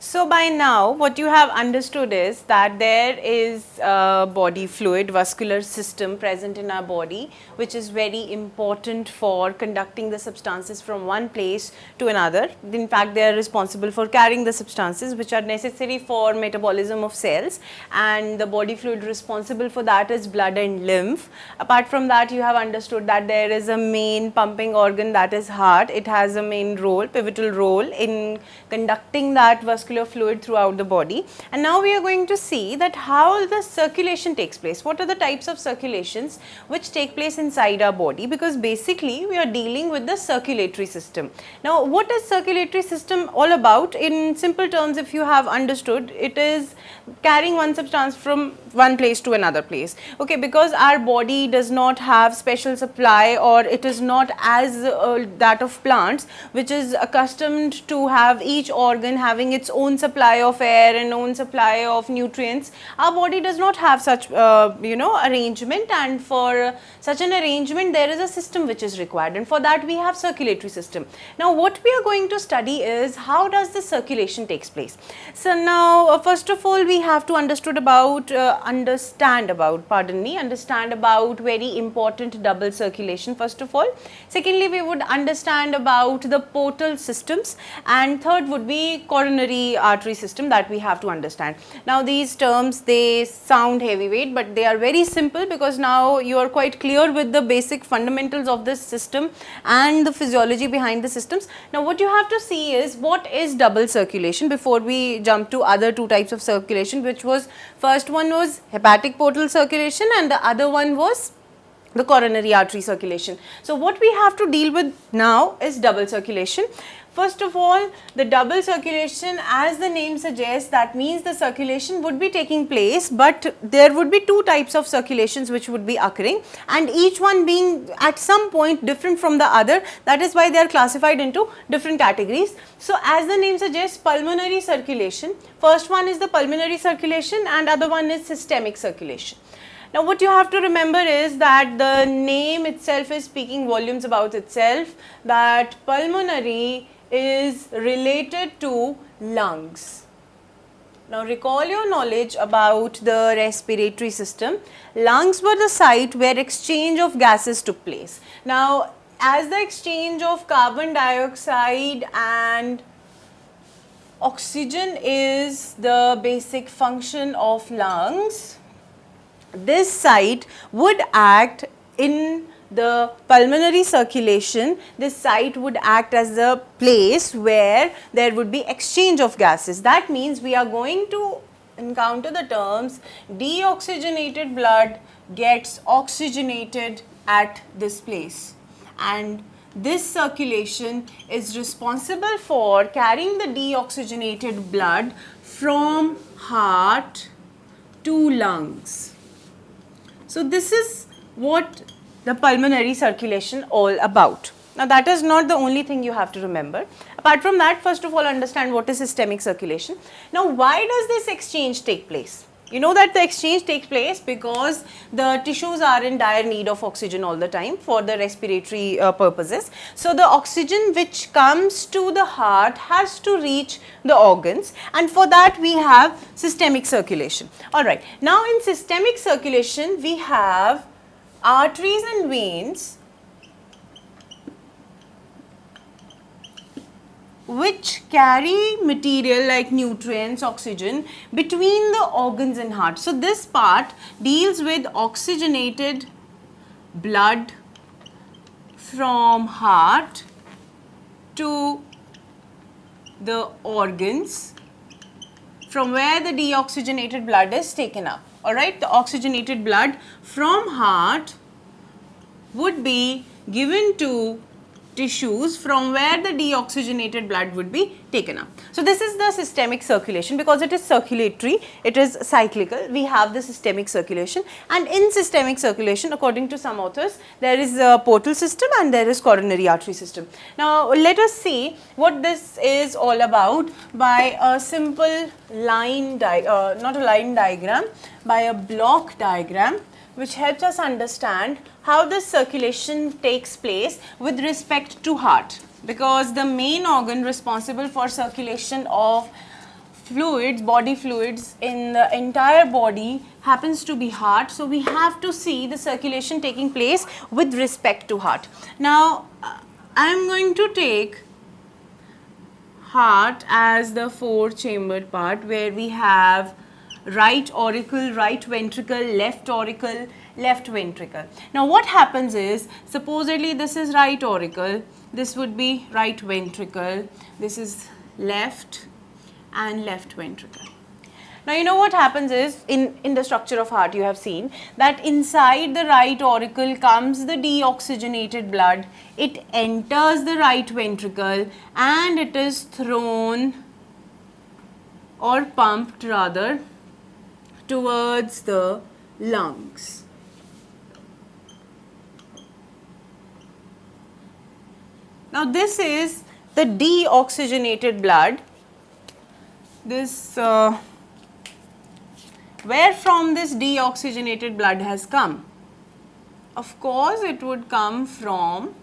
So by now what you have understood is that there is a body fluid vascular system present in our body which is very important for conducting the substances from one place to another. In fact, they are responsible for carrying the substances which are necessary for metabolism of cells, and the body fluid responsible for that is blood and lymph. Apart from that, you have understood that there is a main pumping organ, that is heart. It has a main role, pivotal role in conducting that vascular fluid throughout the body. And now we are going to see that how the circulation takes place. What are the types of circulations which take place inside our body, because basically we are dealing with the circulatory system. Now what is circulatory system all about? In simple terms, if you have understood, it is carrying one substance from one place to another place. Okay, because our body does not have special supply, or it is not as that of plants, which is accustomed to have each organ having its own supply of air and own supply of nutrients. Our body does not have such arrangement, and for such an arrangement there is a system which is required, and for that we have circulatory system. Now what we are going to study is how does the circulation takes place. So now first of all we have to understand about very important double circulation first of all. Secondly, we would understand about the portal systems, and third would be coronary artery system that we have to understand. Now these terms, they sound heavyweight, but they are very simple because now you are quite clear with the basic fundamentals of this system and the physiology behind the systems. Now what you have to see is what is double circulation before we jump to other two types of circulation, which was, first one was hepatic portal circulation and the other one was the coronary artery circulation. So what we have to deal with now is double circulation. First of all, the double circulation, as the name suggests, that means the circulation would be taking place, but there would be two types of circulations which would be occurring, and each one being at some point different from the other. That is why they are classified into different categories. So as the name suggests, pulmonary circulation, first one is the pulmonary circulation and other one is systemic circulation. Now what you have to remember is that the name itself is speaking volumes about itself, that pulmonary is related to lungs. Now recall your knowledge about the respiratory system. Lungs were the site where exchange of gases took place. Now as the exchange of carbon dioxide and oxygen is the basic function of lungs, this site would act in the pulmonary circulation. This site would act as the place where there would be exchange of gases. That means we are going to encounter the terms deoxygenated blood gets oxygenated at this place, and this circulation is responsible for carrying the deoxygenated blood from heart to lungs. So this is what the pulmonary circulation all about. Now that is not the only thing you have to remember. Apart from that, first of all understand what is systemic circulation. Now why does this exchange take place? You know that the exchange takes place because the tissues are in dire need of oxygen all the time for the respiratory purposes. So the oxygen which comes to the heart has to reach the organs, and for that we have systemic circulation. Alright, now in systemic circulation we have arteries and veins which carry material like nutrients, oxygen between the organs and heart. So this part deals with oxygenated blood from heart to the organs from where the deoxygenated blood is taken up. Alright, the oxygenated blood from heart would be given to tissues from where the deoxygenated blood would be taken up. So this is the systemic circulation. Because it is circulatory, it is cyclical, we have the systemic circulation, and in systemic circulation, according to some authors, there is a portal system and there is coronary artery system. Now let us see what this is all about by a simple line, not a line diagram, by a block diagram, which helps us understand how the circulation takes place with respect to heart, because the main organ responsible for circulation of fluids, body fluids in the entire body happens to be heart. So we have to see the circulation taking place with respect to heart. Now I am going to take heart as the four-chambered part, where we have right auricle, right ventricle, left auricle, left ventricle. Now what happens is, supposedly this is right auricle, this would be right ventricle, this is left and left ventricle. Now you know what happens is, in the structure of heart you have seen that inside the right auricle comes the deoxygenated blood, it enters the right ventricle and it is thrown or pumped rather towards the lungs. Now this is the deoxygenated blood. This where from this deoxygenated blood has come? Of course it would come from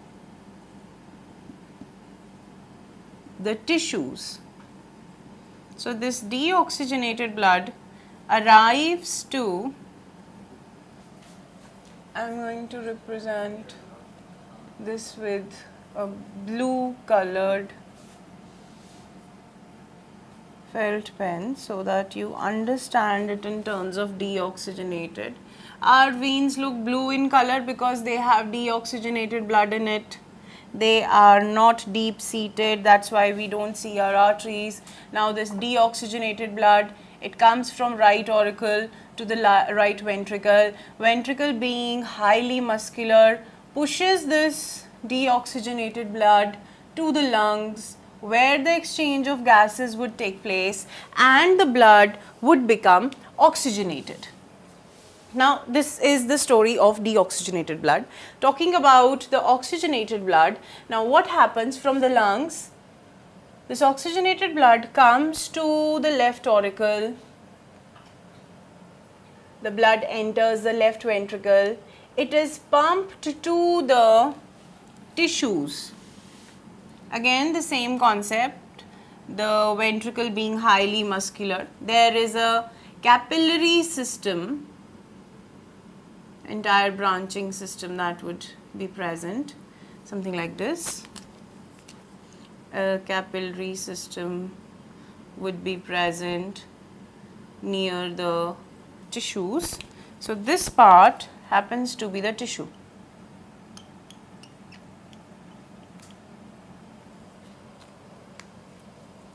the tissues. So this deoxygenated blood arrives to, I am going to represent this with a blue colored felt pen so that you understand it in terms of deoxygenated. Our veins look blue in color because they have deoxygenated blood in it. They are not deep seated, that's why we don't see our arteries. Now this deoxygenated blood, it comes from right auricle to the right ventricle. Ventricle being highly muscular pushes this deoxygenated blood to the lungs, where the exchange of gases would take place and the blood would become oxygenated. Now this is the story of deoxygenated blood. Talking about the oxygenated blood, now what happens from the lungs? This oxygenated blood comes to the left auricle, the blood enters the left ventricle, it is pumped to the tissues. Again the same concept, the ventricle being highly muscular. There is a capillary system, entire branching system that would be present, something like this. A capillary system would be present near the tissues. So this part happens to be the tissue.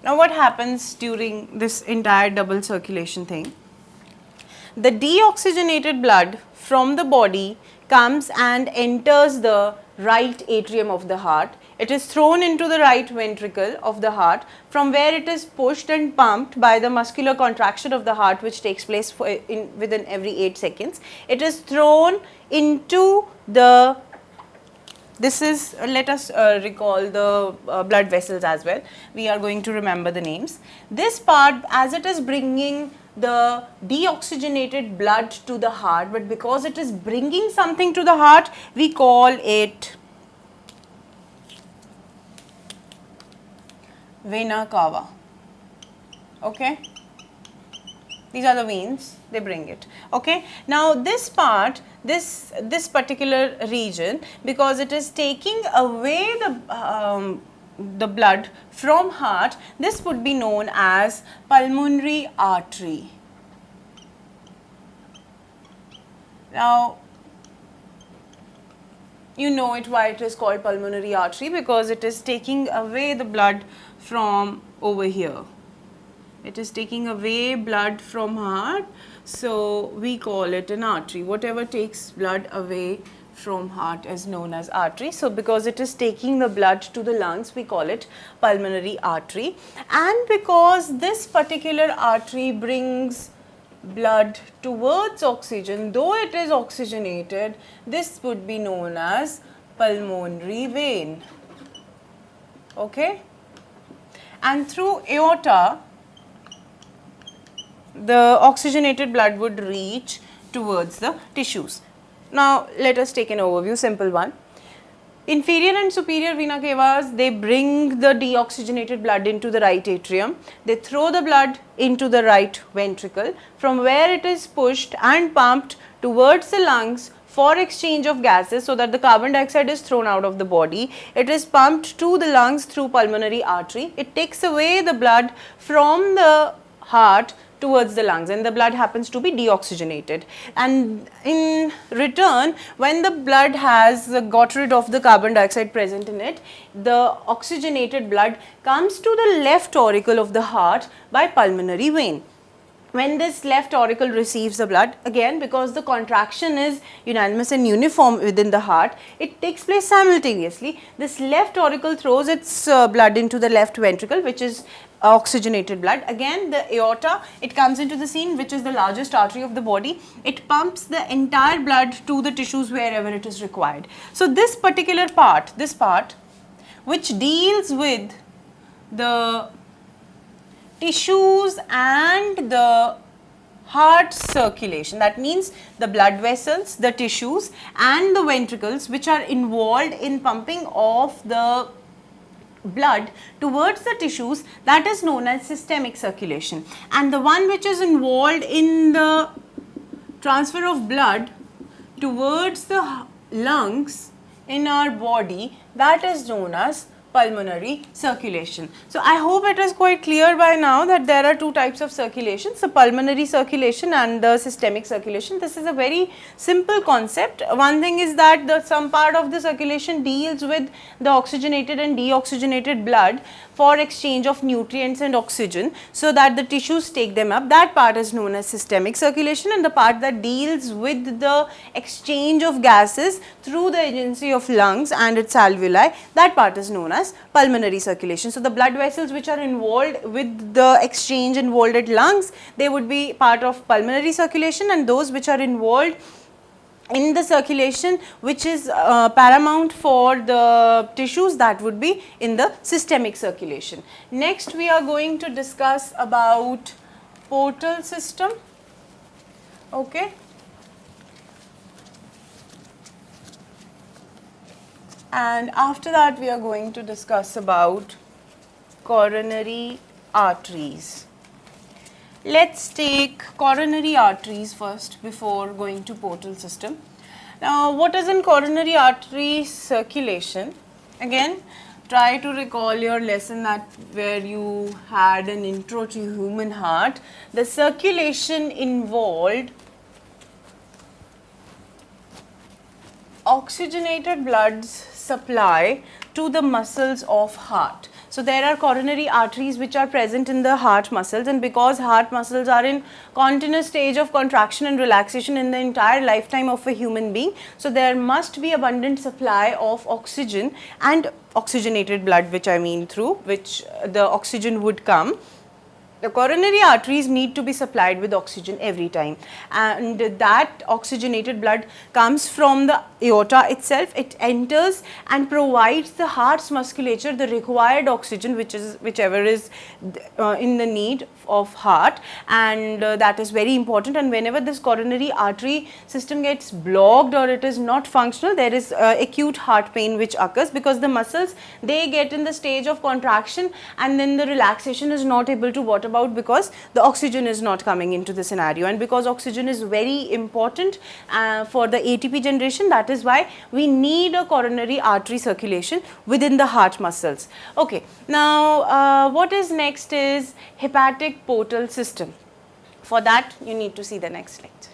Now what happens during this entire double circulation thing? The deoxygenated blood from the body comes and enters the right atrium of the heart. It is thrown into the right ventricle of the heart, from where it is pushed and pumped by the muscular contraction of the heart, which takes place within every 8 seconds. It is thrown into the, this is, let us recall the blood vessels as well. We are going to remember the names. This part, as it is bringing the deoxygenated blood to the heart, but because it is bringing something to the heart, we call it vena cava. Okay, these are the veins, they bring it. Okay, now this part, this particular region, because it is taking away the blood from heart, this would be known as pulmonary artery. Now you know it, why it is called pulmonary artery, because it is taking away the blood from over here. It is taking away blood from heart, so we call it an artery. Whatever takes blood away from heart is known as artery. So because it is taking the blood to the lungs, we call it pulmonary artery. And because this particular artery brings blood towards oxygen, though it is oxygenated, this would be known as pulmonary vein. Okay, and through aorta the oxygenated blood would reach towards the tissues. Now let us take an overview, simple one. Inferior and superior vena cavas, they bring the deoxygenated blood into the right atrium. They throw the blood into the right ventricle, from where it is pushed and pumped towards the lungs for exchange of gases, so that the carbon dioxide is thrown out of the body. It is pumped to the lungs through pulmonary artery. It takes away the blood from the heart towards the lungs, and the blood happens to be deoxygenated, and in return, when the blood has got rid of the carbon dioxide present in it, the oxygenated blood comes to the left auricle of the heart by pulmonary vein. When this left auricle receives the blood, again because the contraction is unanimous and uniform within the heart, it takes place simultaneously. This left auricle throws its blood into the left ventricle, which is oxygenated blood. Again, the aorta, it comes into the scene, which is the largest artery of the body. It pumps the entire blood to the tissues wherever it is required. So this particular part, this part which deals with the tissues and the heart circulation, that means the blood vessels, the tissues and the ventricles which are involved in pumping of the blood towards the tissues, that is known as systemic circulation, and the one which is involved in the transfer of blood towards the lungs in our body, that is known as pulmonary circulation. So I hope it is quite clear by now that there are two types of circulation, so pulmonary circulation and the systemic circulation. This is a very simple concept. One thing is that some part of the circulation deals with the oxygenated and deoxygenated blood for exchange of nutrients and oxygen, so that the tissues take them up. That part is known as systemic circulation, and the part that deals with the exchange of gases through the agency of lungs and its alveoli, that part is known as pulmonary circulation. So the blood vessels which are involved with the exchange involved at lungs, they would be part of pulmonary circulation, and those which are involved in the circulation which is paramount for the tissues, that would be in the systemic circulation. Next we are going to discuss about portal system. Okay. And after that we are going to discuss about coronary arteries. Let's take coronary arteries first before going to portal system. Now, what is in coronary artery circulation? Again, try to recall your lesson that where you had an intro to human heart. The circulation involved oxygenated blood's supply to the muscles of heart. So there are coronary arteries which are present in the heart muscles, and because heart muscles are in continuous stage of contraction and relaxation in the entire lifetime of a human being, so there must be abundant supply of oxygen and oxygenated blood, which I mean through which the oxygen would come. The coronary arteries need to be supplied with oxygen every time, and that oxygenated blood comes from the aorta itself. It enters and provides the heart's musculature the required oxygen, whichever is in the need of heart, and that is very important. And whenever this coronary artery system gets blocked or it is not functional, there is acute heart pain which occurs, because the muscles, they get in the stage of contraction and then the relaxation is not able to brought about because the oxygen is not coming into the scenario. And because oxygen is very important for the ATP generation, that is why we need a coronary artery circulation within the heart muscles. Okay, now what is next is hepatic portal system. For that you need to see the next lecture.